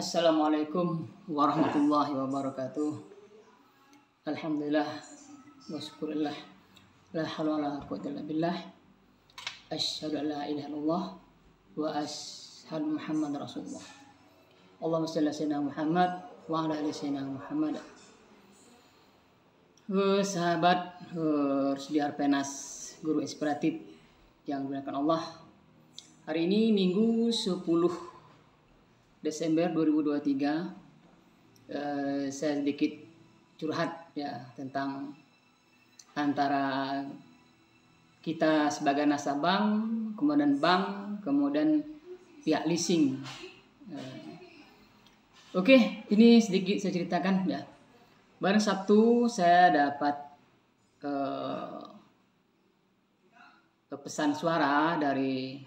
Assalamualaikum warahmatullahi wabarakatuh. Alhamdulillah wa syukurillah. La haula wala quwwata illa billah. Asyhadu an la ilaha illallah wa asyhadu Muhammad Rasulullah. Allahumma shalli ala sayyidina Muhammad wa ala ali sayyidina Muhammad. Sahabat Sediar Penas Guru Inspiratif yang dimuliakan Allah. Hari ini Minggu 10 Desember 2023, saya sedikit curhat ya tentang antara kita sebagai nasabah, kemudian bank, kemudian pihak leasing. Oke, ini sedikit saya ceritakan ya. Barang Sabtu saya dapat pesan suara dari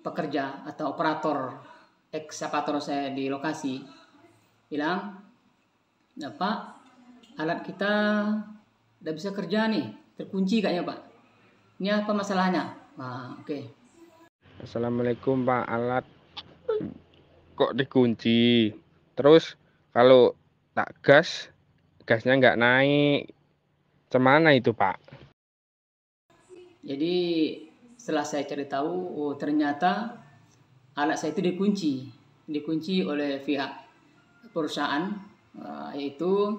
pekerja atau operator ekskavator saya di lokasi, bilang, "Ya Pak, alat kita udah bisa kerja nih, terkunci kayaknya Pak. Ini apa masalahnya?" Nah, oke. Assalamualaikum Pak, alat kok dikunci? Terus kalau tak gasnya nggak naik, cemana itu Pak? Jadi setelah saya cari tahu, oh ternyata alat saya itu dikunci oleh pihak perusahaan, yaitu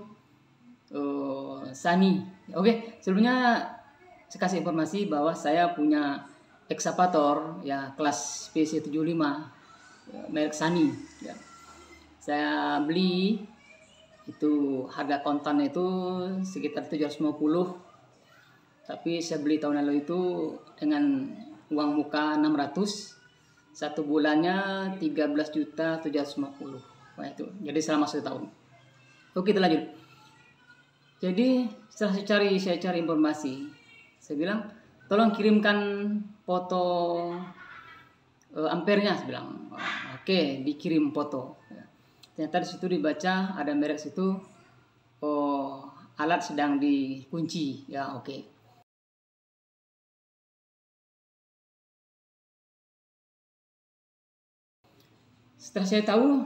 Sani. Oke, sebelumnya saya kasih informasi bahwa saya punya ekskavator ya kelas PC75 merek Sani. Ya. Saya beli itu harga kontan itu sekitar 750, tapi saya beli tahun lalu itu dengan uang muka 600. Satu bulannya 13.750. Nah, itu. Jadi selama 1 tahun. Oke, kita lanjut. Jadi setelah saya cari informasi, saya bilang, "Tolong kirimkan foto ampernya." Saya bilang, "Oke, dikirim foto." Ya. Ternyata di situ dibaca ada merek situ, alat sedang dikunci. Ya, oke. Setelah saya tahu,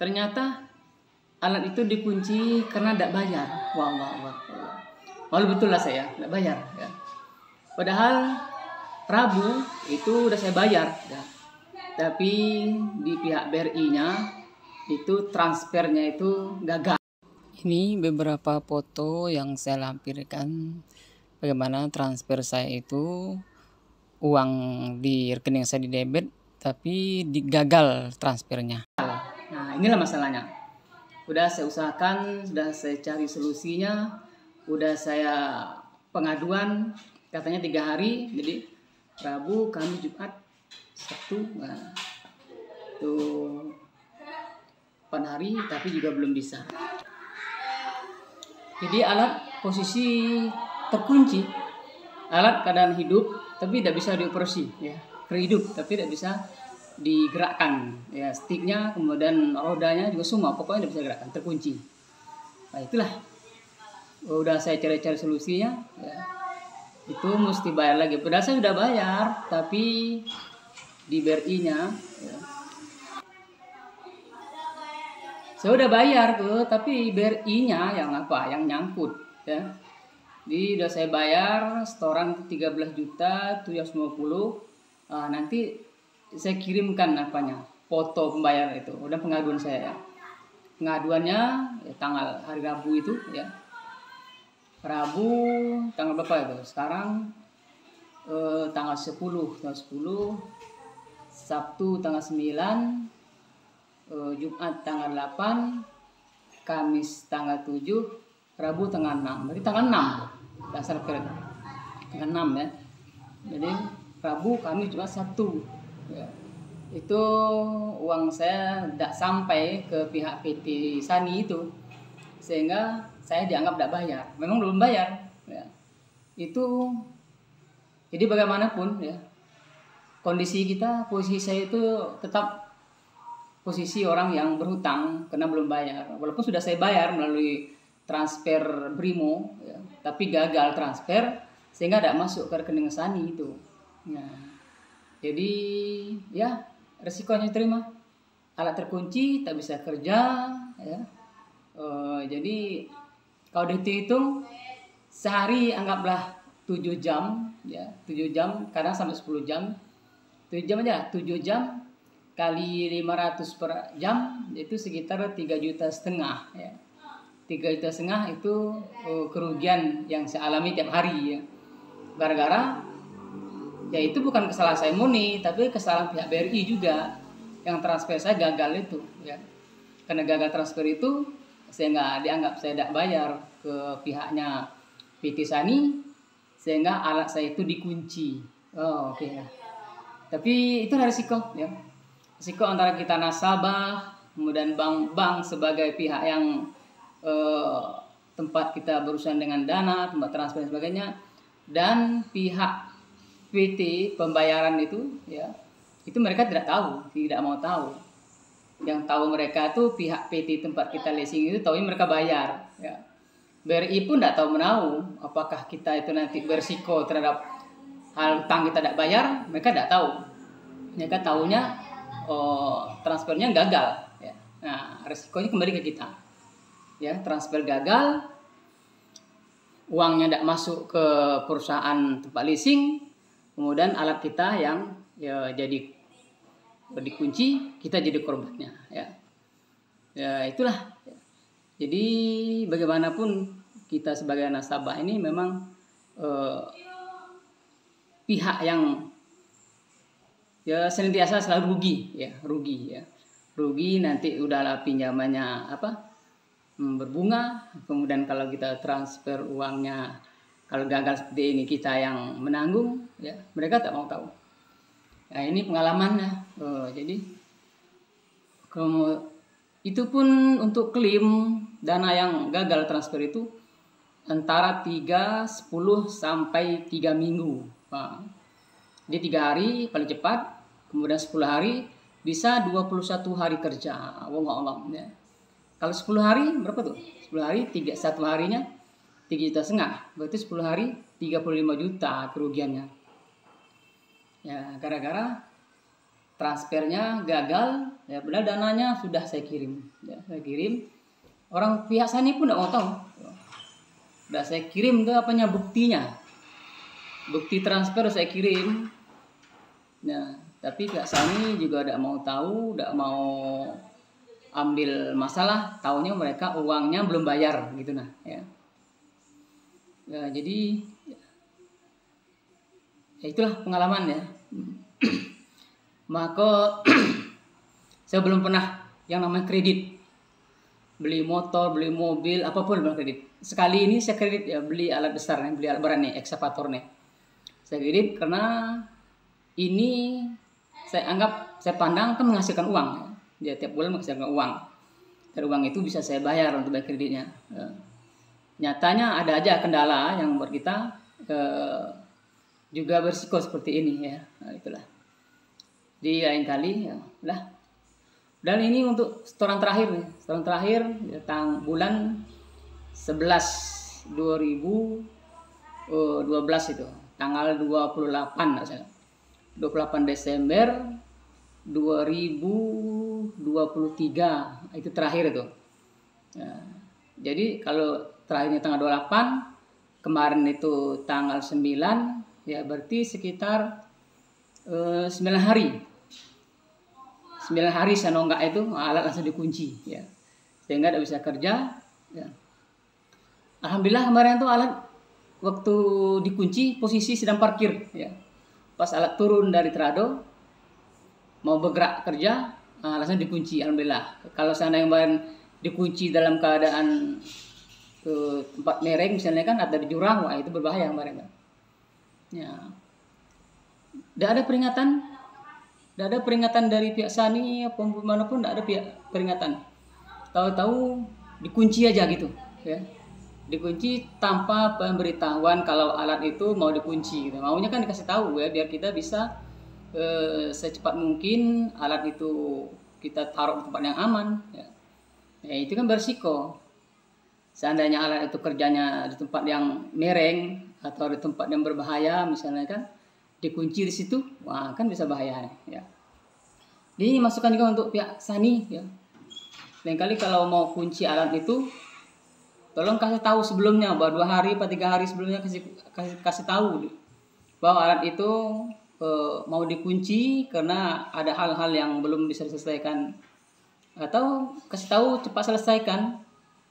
ternyata alat itu dikunci karena tidak bayar. Wah. Malu betul lah saya, tidak bayar. Ya. Padahal Rabu itu udah saya bayar. Ya. Tapi di pihak BRI-nya itu transfernya itu gagal. Ini beberapa foto yang saya lampirkan bagaimana transfer saya itu uang di rekening saya di debit tapi gagal transfernya. Nah, inilah masalahnya. Udah saya usahakan, sudah saya cari solusinya, udah saya pengaduan, katanya 3 hari, jadi Rabu, Kamis, Jumat, Sabtu, nah, itu 8 hari, tapi juga belum bisa. Jadi alat posisi terkunci, alat keadaan hidup, tapi tidak bisa dioperasi, ya. Hidup tapi tidak bisa digerakkan ya, sticknya kemudian rodanya juga semua pokoknya tidak bisa digerakkan, terkunci. Nah itulah udah saya cari-cari solusinya ya. Itu mesti bayar lagi, padahal saya sudah bayar tapi di BRI-nya ya. Saya udah bayar tuh tapi BRI-nya yang nyangkut ya. Jadi udah saya bayar setoran 13.750. Nanti saya kirimkan foto pembayaran itu. Udah pengaduan saya ya. Pengaduannya ya, hari Rabu itu ya. Rabu tanggal berapa itu? Sekarang tanggal 10, Sabtu tanggal 9, Jumat tanggal 8, Kamis tanggal 7, Rabu tanggal 6. Berarti tanggal 6. Dasar keren. Tanggal 6 ya. Jadi Rabu, Kamis, Jumat, Sabtu. Ya. Itu uang saya tidak sampai ke pihak PT Sani itu. Sehingga saya dianggap tidak bayar. Memang belum bayar. Ya. Itu, jadi bagaimanapun ya, kondisi kita, posisi saya itu tetap posisi orang yang berhutang karena belum bayar. Walaupun sudah saya bayar melalui transfer Brimo, ya, tapi gagal transfer sehingga tidak masuk ke rekening Sani itu. Nah, jadi ya resikonya terima. alat terkunci, tak bisa kerja, ya. Jadi kalau dihitung sehari anggaplah 7 jam, ya 7 jam, kadang sampai 10 jam, 7 jam aja, 7 jam kali 500 per jam itu sekitar 3,5 juta, ya. 3,5 juta itu kerugian yang saya alami tiap hari, ya. Gara-gara ya itu bukan kesalahan saya murni, tapi kesalahan pihak BRI juga, yang transfer saya gagal itu, ya. Karena gagal transfer itu saya nggak dianggap saya tidak bayar ke pihaknya PT Sani, sehingga alat saya itu dikunci. Oh, oke, ya. Tapi itu resiko, ya. Risiko antara kita nasabah, kemudian bank sebagai pihak yang tempat kita berurusan dengan dana, tempat transfer dan sebagainya, dan pihak PT pembayaran itu, ya, itu mereka tidak tahu, tidak mau tahu. Yang tahu mereka tuh pihak PT tempat kita leasing itu tahu mereka bayar, ya. BRI pun tidak tahu menahu apakah kita itu nanti berisiko terhadap hal utang kita tidak bayar, mereka tidak tahu. Mereka tahunya transfernya gagal, ya. Nah, resikonya kembali ke kita, ya. Transfer gagal, uangnya tidak masuk ke perusahaan tempat leasing, kemudian alat kita yang ya jadi dikunci, kita jadi korbannya, ya. Ya itulah. Jadi bagaimanapun kita sebagai nasabah ini memang pihak yang ya senantiasa selalu rugi, ya, rugi, ya. Rugi nanti udahlah pinjamannya berbunga, kemudian kalau kita transfer uangnya, kalau gagal seperti ini kita yang menanggung, ya, mereka tak mau tahu. Nah, ini pengalamannya. Jadi itu pun untuk klaim dana yang gagal transfer itu antara 3, 10 sampai 3 minggu. Nah, jadi 3 hari paling cepat, kemudian 10 hari, bisa 21 hari kerja. Allah, ya. Kalau 10 hari berapa tuh? 10 hari, 1 harinya 3,5 juta. Berarti 10 hari 35 juta kerugiannya. Ya, gara-gara transfernya gagal, ya, padahal dananya sudah saya kirim, ya, saya kirim. Orang pihak Sani pun tidak mau tahu. Sudah saya kirim tuh buktinya. Bukti transfer saya kirim. Nah, tapi pihak Sani juga tidak mau tahu, tidak mau ambil masalah, taunya mereka uangnya belum bayar gitu, nah, ya. Ya, jadi ya itulah pengalaman, ya. Maka saya belum pernah yang namanya kredit, beli motor, beli mobil, apapun belum kredit. Sekali ini saya kredit, ya, beli alat besar nih, beli alat berat nih, ekskavator nih. Saya kredit karena ini saya anggap, saya pandang kan menghasilkan uang, ya, tiap bulan menghasilkan uang. Dan uang itu bisa saya bayar untuk bayar kreditnya. Ya. Nyatanya ada aja kendala yang membuat kita juga berisiko seperti ini, ya. Nah, itulah. Di lain kali, ya, udah. Dan ini untuk setoran terakhir nih. Setoran terakhir ya, bulan 11 2012 itu. Tanggal 28 misalnya. 28 Desember 2023 itu terakhir itu. Ya, jadi kalau terakhirnya tanggal 28, kemarin itu tanggal 9, ya berarti sekitar 9 hari. 9 hari saya nonggak itu, alat langsung dikunci, ya. Sehingga tidak bisa kerja, ya. Alhamdulillah kemarin tuh alat waktu dikunci posisi sedang parkir, ya. Pas alat turun dari trado mau bergerak kerja, langsung dikunci, alhamdulillah. Kalau seandainya kemarin dikunci dalam keadaan tempat mereng misalnya kan, ada di jurang, wah itu berbahaya kemarin kan. Ya. Tidak ada peringatan dari pihak Sani apa manapun, tidak ada peringatan. Tahu-tahu dikunci aja gitu, ya. Dikunci tanpa pemberitahuan kalau alat itu mau dikunci. Gitu. Maunya kan dikasih tahu, ya, biar kita bisa secepat mungkin alat itu kita taruh di tempat yang aman, ya. Ya, itu kan berisiko. Seandainya alat itu kerjanya di tempat yang mereng atau di tempat yang berbahaya misalnya kan, dikunci di situ, wah kan bisa bahaya, ya. Jadi masukan juga untuk pihak Sani ya. Lain kali kalau mau kunci alat itu, tolong kasih tahu sebelumnya, bahwa 2 hari atau 3 hari sebelumnya kasih tahu bahwa alat itu mau dikunci karena ada hal-hal yang belum bisa diselesaikan, atau kasih tahu cepat selesaikan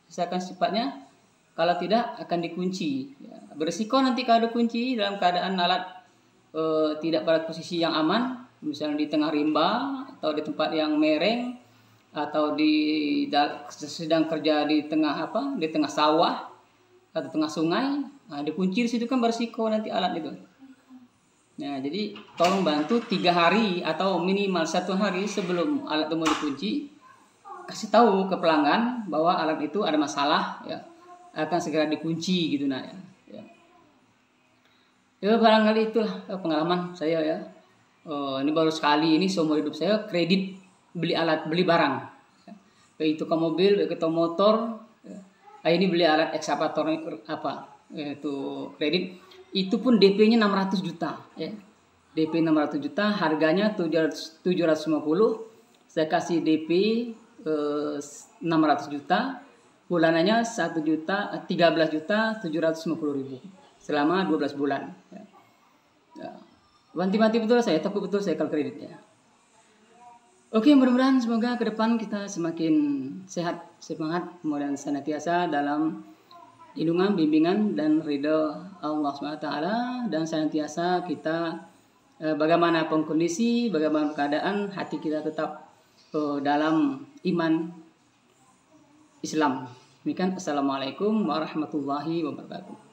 cepatnya, kalau tidak akan dikunci ya. Berisiko nanti kalau dikunci dalam keadaan alat tidak pada posisi yang aman, misalnya di tengah rimba atau di tempat yang mereng, atau sedang kerja di tengah sawah atau tengah sungai, nah dikunci di situ kan berisiko nanti alat itu. Nah jadi tolong bantu 3 hari atau minimal 1 hari sebelum alat itu mau dikunci, kasih tahu ke pelanggan bahwa alat itu ada masalah ya, akan segera dikunci gitu nah ya. Ya barangkali itulah pengalaman saya ya. Ini baru sekali ini seumur hidup saya kredit beli barang, baik itu ke mobil, baik itu motor. Ini beli alat ekskavator itu kredit, itu pun DP-nya 600 juta ya. DP 600 juta, harganya 750, saya kasih DP 600 juta, bulanannya 13.750.000 selama 12 bulan ya. Banti-banti betul saya, takut betul saya kalau kreditnya. Oke, mudah-mudahan semoga ke depan kita semakin sehat, semangat, kemudian senantiasa dalam lindungan, bimbingan, dan ridho Allah SWT, dan senantiasa kita bagaimanapun kondisi, bagaimana keadaan, hati kita tetap dalam iman Islam. Demikian, Assalamualaikum warahmatullahi wabarakatuh.